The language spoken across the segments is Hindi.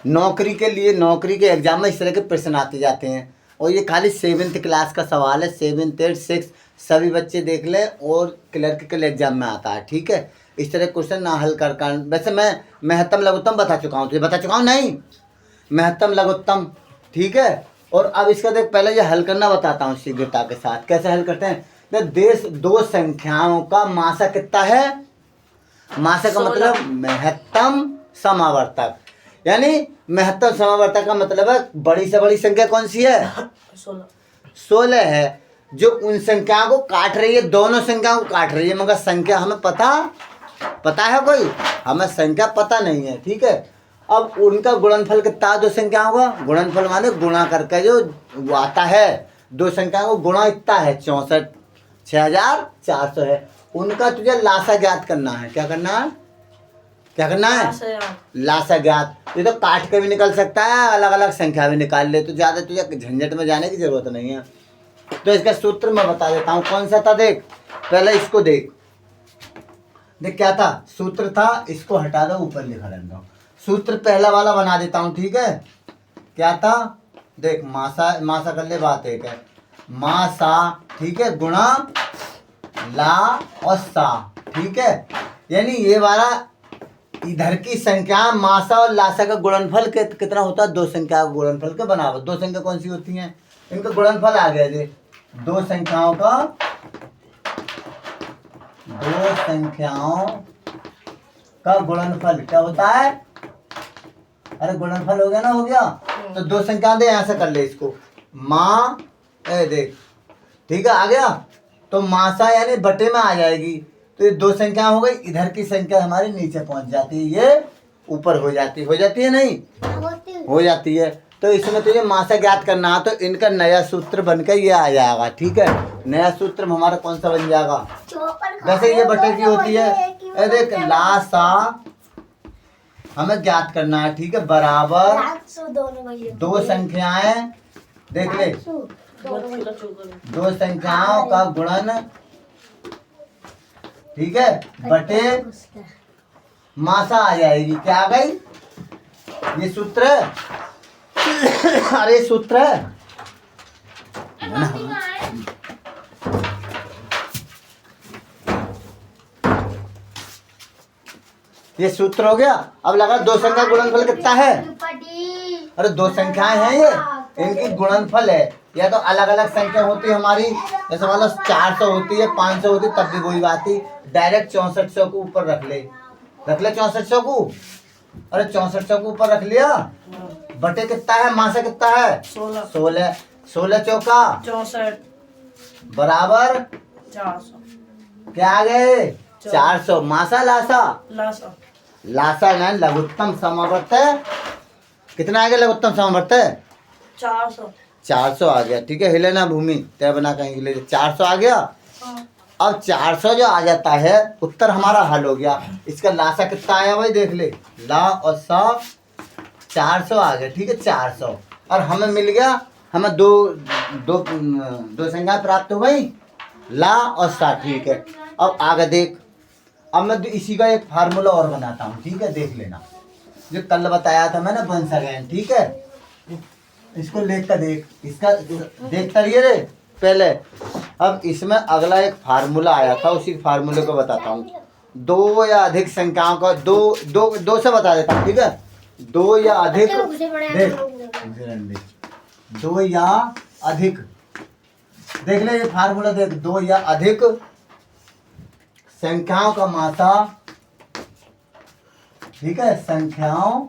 नौकरी के लिए, नौकरी के एग्जाम में इस तरह के प्रश्न आते जाते हैं। और ये खाली 7th क्लास का सवाल है, 7th 8th 6 सभी बच्चे देख ले, और क्लर्क के लिए एग्जाम में आता है। ठीक है, इस तरह क्वेश्चन ना हल कर। वैसे मैं महत्तम लघुत्तम बता चुका हूँ, तुझे बता चुका हूँ नहीं, महत्तम लघुत्तम। ठीक है, और अब इसका देख, पहले ये हल करना बताता हूँ शीघ्रता के साथ। कैसे हल करते हैं? देश दो संख्याओं का मासा कितना है? मासा का मतलब महत्तम समावर्तक, यानी महत्तम समावर्तक का मतलब है बड़ी से बड़ी संख्या कौन सी है? 16 है, जो उन संख्याओं को काट रही है, दोनों संख्याओं को काट रही है, मगर संख्या हमें पता है कोई? हमें संख्या पता नहीं है। ठीक है, अब उनका गुणनफल कितना है दो संख्याओं का? गुणनफल माने गुणा करके जो वो आता है, दो संख्याओं को गुणा इतना है 64, 6400 है। उनका तुझे लासा ज्ञात करना है। क्या करना है? क्या करना है? लासा ज्ञात। ये तो काट के भी निकल सकता है, अलग अलग संख्या भी निकाल ले, तो ज़्यादा तुझे झंझट में जाने की जरूरत नहीं है। तो इसका सूत्र मैं बता देता हूँ। कौन सा था देख, पहले इसको देख क्या था सूत्र था, इसको हटा दो, ऊपर लिखा रहने दो। सूत्र पहला वाला बना देता हूँ। ठीक है, क्या था देख, मासा कर ले, बात एक है, मासा, ठीक है, गुणा ला और सा। ठीक है, यानी ये वाला इधर की संख्या मासा और लासा का गुणनफल कितना होता है? दो संख्या का गुणनफल के बराबर। दो संख्या कौन सी होती हैं? इनका गुणनफल आ गया जी, दो संख्याओं का गुणनफल क्या होता है? अरे गुणनफल हो गया ना, हो गया। तो दो संख्या दे, यहाँ से कर ले इसको, माँ देख, ठीक है, आ गया। तो मासा यानी बटे में आ जाएगी, तो ये दो संख्या हो गई, इधर की संख्या हमारी नीचे पहुंच जाती है, ये ऊपर हो जाती है नहीं हो जाती है। तो इसमें तुझे मासा ज्ञात करना है, तो इनका नया सूत्र बनकर ये आ जाएगा। ठीक है, नया सूत्र हमारा कौन सा बन जाएगा? वैसे ये बटे की होती है, देख लासा हमें ज्ञात करना है। ठीक है, बराबर दो संख्याएं, देख ले, दो संख्याओं का गुणन, ठीक है, बटे मासा आ जाएगी। क्या आ गई? ये सूत्र है। अरे सूत्र है ये सूत्र हो गया। अब लगा दो संख्या गुणनफल कितना है? अरे दो संख्याएं हैं ये, इनकी गुणनफल है, या तो अलग अलग संख्या होती है हमारी, जैसे मतलब 400 होती है, 500 होती है, तब भी कोई बात नहीं, डायरेक्ट 6400 को ऊपर रख ले 6400 को। अरे 6400 को ऊपर रख लिया, बटे कितना है? मासा कितना है? 16 16 चौका 64 बराबर 400। क्या आ गए? 400। मासा लासा लासा ना लघुत्तम समावर्तक कितना आ गया? लघुत्तम समावर्तक 400 आ गया। ठीक है, हिले ना भूमि, तय बना कहीं हिले, 400 आ गया। अब 400 जो आ जाता है, उत्तर हमारा हल हो गया। इसका लासा कितना आया भाई देख ले, ला और सा 400 आ गया। ठीक है, 400, और हमें मिल गया, हमें दो संख्या प्राप्त हो गई, ला और सा। ठीक है, अब आगे देख, अब मैं इसी का एक फार्मूला और बनाता हूँ। ठीक है, देख लेना, जो कल बताया था मैंने वंस अगेन। ठीक है, इसको लेख कर देख, इसका देखता रहिए रे पहले। अब इसमें अगला एक फार्मूला आया था, उसी फार्मूले को बताता हूँ। दो या अधिक संख्याओं का दो से बता देता हूँ। ठीक है, दो या अधिक, दो या अधिक, देख ले ये फार्मूला देख, दो या अधिक संख्याओं का मासा, ठीक है, संख्याओं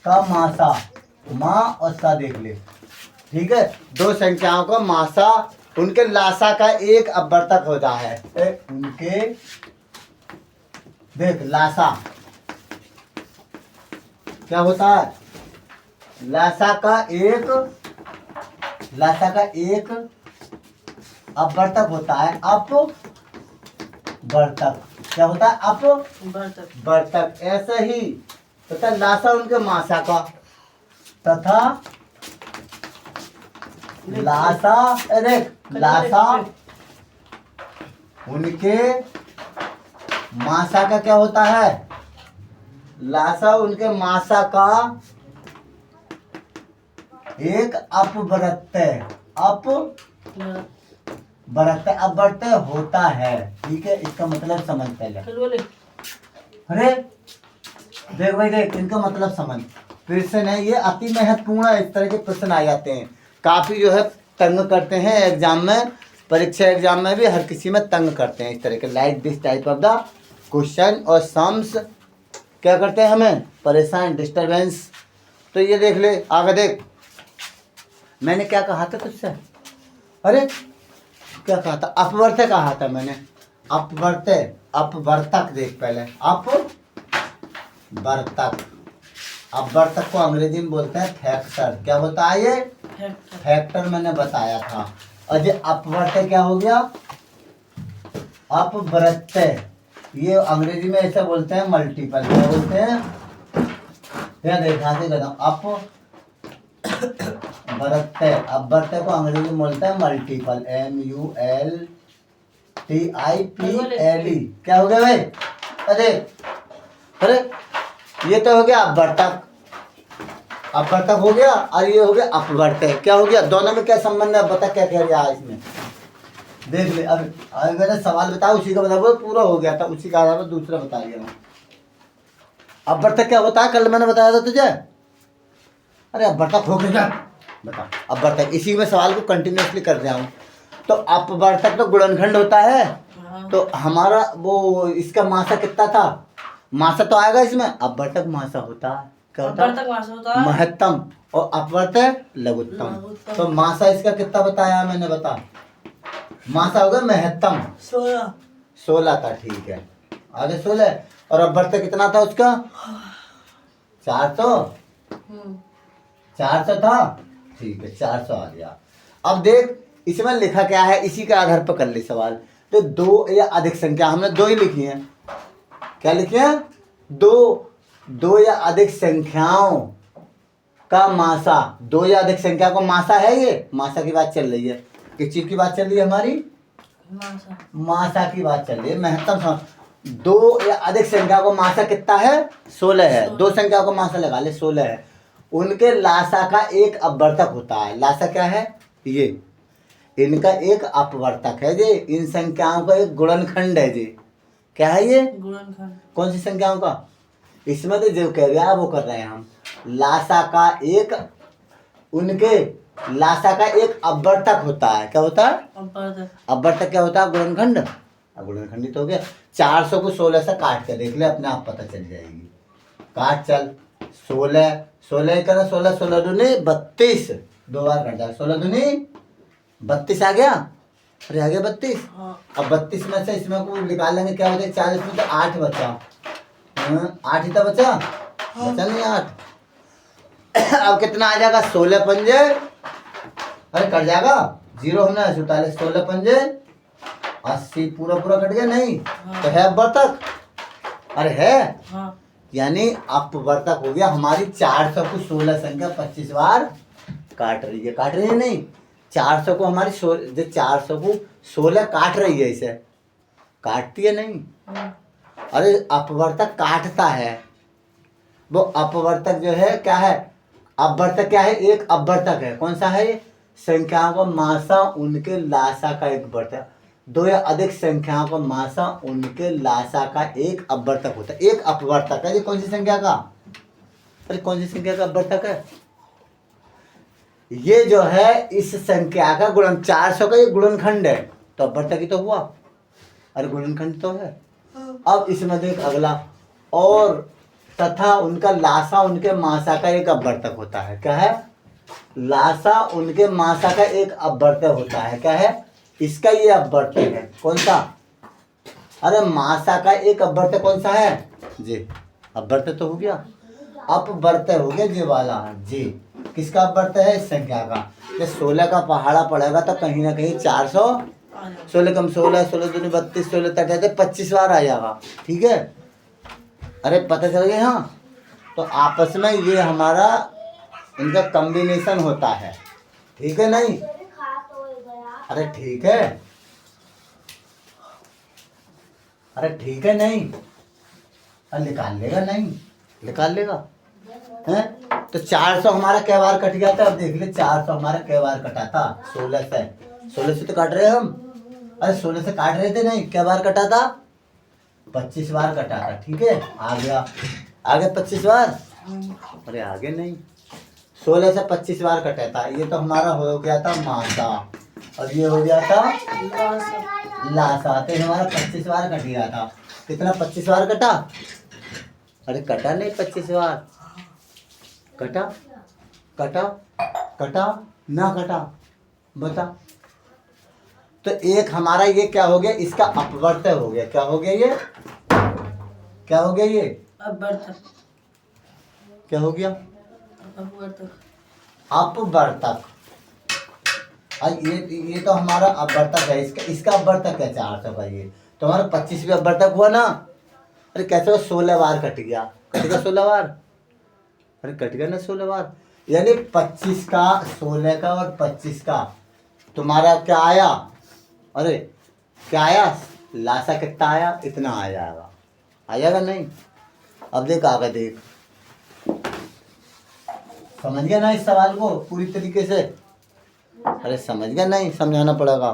का मासा, माँ और सा देख ले। ठीक है, दो संख्याओं का मासा, उनके लासा का एक अपवर्तक होता है। उनके देख लासा क्या होता है? लासा का एक अपवर्तक होता है। अपवर्तक क्या होता है? अपवर्तक। ऐसे ही तथा लासा उनके मासा का, तथा लासा उनके मासा का क्या होता है? लासा उनके मासा का एक अपवर्त्य अपवर्त्य होता है। ठीक है, इसका मतलब समझ पहले। फिर बोले अरे देख भाई देख, इनका मतलब समझ फिर से नहीं, ये अति महत्वपूर्ण है। इस तरह के प्रश्न आ जाते हैं, काफी जो है तंग करते हैं एग्जाम में, परीक्षा एग्जाम में भी हर किसी में तंग करते हैं इस तरह के। Like this type of the question और सम्स क्या करते हैं, हमें परेशान, डिस्टरबेंस। तो ये देख ले, आगे देख, मैंने क्या कहा था तुझसे, अरे क्या कहा था, अपवर्त्य कहा था मैंने, अपवर्त्य अपवर्तक। देख पहले, अपवर्तक, अपवर्तक को अंग्रेजी में बोलते हैं फैक्टर। क्या होता है ये, फैक्टर मैंने बताया था। और ये अपवर्त्य क्या हो गया, अपवर्त्य, ये अंग्रेजी में ऐसे बोलते हैं मल्टीपल। क्या बोलते हैं, क्या देखा थे कहता हूँ, अपवर्त्य, अपवर्त्य को अंग्रेजी में बोलते हैं मल्टीपल, MULTIPLE। क्या हो गया भाई, अरे अरे ये तो हो गया अपवर्तक, अपवर्तक हो गया, और ये हो गया अपवर्त्य। क्या हो गया, दोनों में क्या संबंध है, बता क्या कह रहा है इसमें, देख ले। अब मैंने सवाल बताया, उसी का बता, वो पूरा हो गया था, उसी का आधार पर दूसरा बता दिया मैं। अपवर्तक क्या होता है, कल मैंने बताया था तुझे, अरे अपवर्तक हो गया, बता अपवर्तक। इसी में सवाल को कंटिन्यूसली कर रहा हूँ। तो अपवर्तक तो गुणनखंड होता है, तो हमारा वो इसका मासा कितना था, मासा तो आएगा इसमें, अपवर्तक मासा होता है, क्या होता है, महत्तम, और अपवर्तक लघुत्तम। तो मासा इसका कितना बताया मैंने, बता, मासा होगा महत्तम 16 था। ठीक है, आगे 16, और अपवर्तक कितना था उसका, 400 था। ठीक है, 400 आ गया। अब देख इसमें लिखा क्या है, इसी के आधार पर कर ले सवाल। तो दो या अधिक संख्या, हमने दो ही लिखी है, क्या लिखी है, दो या अधिक संख्याओं का मासा, दो या अधिक संख्या को मासा है, ये मासा की बात चल रही है, किस चीज की बात चल रही है हमारी, मासा की बात चल रही है, महत्तम। दो या अधिक संख्या को मासा कितना है, 16 है, दो संख्या को मासा लगा ले, 16 है, उनके लासा का एक अपवर्तक होता है। लासा क्या है, ये इनका एक अपवर्तक है, ये इन संख्याओं का एक गुणनखंड है, ये क्या है, ये गुणनखंड। कौन सी संख्याओं का, इसमें तो जो कह रहा है वो कर रहे हैं हम, लासा का एक, उनके लासा का एक अपवर्तक होता है। क्या होता है, अपवर्तक क्या होता है, गुणनखंड, गुणनखंडी तो हो गया। 400 को 16 से काट के देख ले, अपने आप पता चल जाएगी, काट चल, 16 का 16 दूनी 32, दो बार कट जाएगा, 16 दूनी 32 आ गया, अरे आ गया 32। अब 32 में से इसमें को निकाल लेंगे, क्या होता है, 40 में तो 8 बचा, 8 ही तो बचा, बचा नहीं 8। अब कितना आ जाएगा, 16 पंजे, अरे कट जाएगा, 0 हमने 47, 16 पंजे 80, पूरा कट गया, नहीं तो है अपवर्तक, अरे है, यानी अपवर्तक हो गया। हमारी 400 को 16 संख्या 25 बार काट रही है, नहीं 400 को हमारी 400 को 16 काट रही है, इसे काटती है नहीं, अरे अपवर्तक काटता है। वो अपवर्तक जो है क्या है, अपवर्तक क्या है, एक अपवर्तक है, कौन सा है, संख्याओं का मासा उनके लासा का एक अपवर्तक, दो या अधिक संख्याओं का मासा उनके लासा का एक अपवर्तक होता है, एक अपवर्तक है। ये कौन सी संख्या का, अरे कौन सी संख्या का अपवर्तक है, ये जो है इस संख्या का गुणन, 400 का ये गुणनखंड है, तो अपवर्तक ही तो हुआ, अरे गुणनखंड तो है। अब इसमें देख अगला, और तथा उनका लासा उनके मासा का एक अपवर्तक होता है, क्या है, लासा उनके मासा का एक अपवर्तक होता है, क्या है, इसका ये अपवर्तक है, कौन सा, अरे मासा का एक अपवर्तक कौन सा है, जी अपवर्तक तो हो गया, अपवर्तक हो गया, जी वाला जी, किसका अपवर्तक है, इस संख्या का। जब 16 का पहाड़ा पड़ेगा तो कहीं ना कहीं 400, 16 कम 16, 16 दूनी 32, 16 तक 25 बार आ जाएगा, ठीक है, अरे पता चल गया। हाँ, तो आपस में ये हमारा इनका कॉम्बिनेशन होता है, ठीक है, नहीं, अरे ठीक है, अरे ठीक है, नहीं, अरे निकाल लेगा, नहीं निकाल लेगा हैं। तो 400 हमारा कै बार कट गया था, अब देख ले 400 हमारा कै बार कटा था, 16 से तो काट रहे हम। अरे 16 से काट रहे थे, नहीं कै बार कटा था, 25 बार कटा था। ठीक है, आ गया 25 बार। अरे आगे नहीं, 16 से 25 बार कटा था। ये तो हमारा हो गया था मासा, और ये हो गया था लासा। तो हमारा 25 बार कट गया था। कितना 25 बार कटा? अरे कटा नहीं 25 बार, कटा कटा कटा ना कटा, बता। तो एक हमारा ये क्या हो गया, इसका अपवर्तक हो गया। क्या हो गया ये, क्या हो गया ये, अपवर्तक। क्या हो गया, अपवर्तक। अपवर्तक। ये तो हमारा अपवर्तक है। इसका अपवर्तक है 400 का। ये तो हमारा 25 भी अपवर्तक हुआ ना। अरे कैसे वो 16 बार कट गया, कट गया 16 बार। अरे कट गया ना 16 बार, यानी 25 का, 16 का और 25 का तुम्हारा क्या आया? अरे क्या आया, लासा कितना आया, इतना आ जाएगा, आ जाएगा नहीं। अब देख आगे देख, समझ गया ना इस सवाल को पूरी तरीके से? अरे समझ गया नहीं, समझाना पड़ेगा।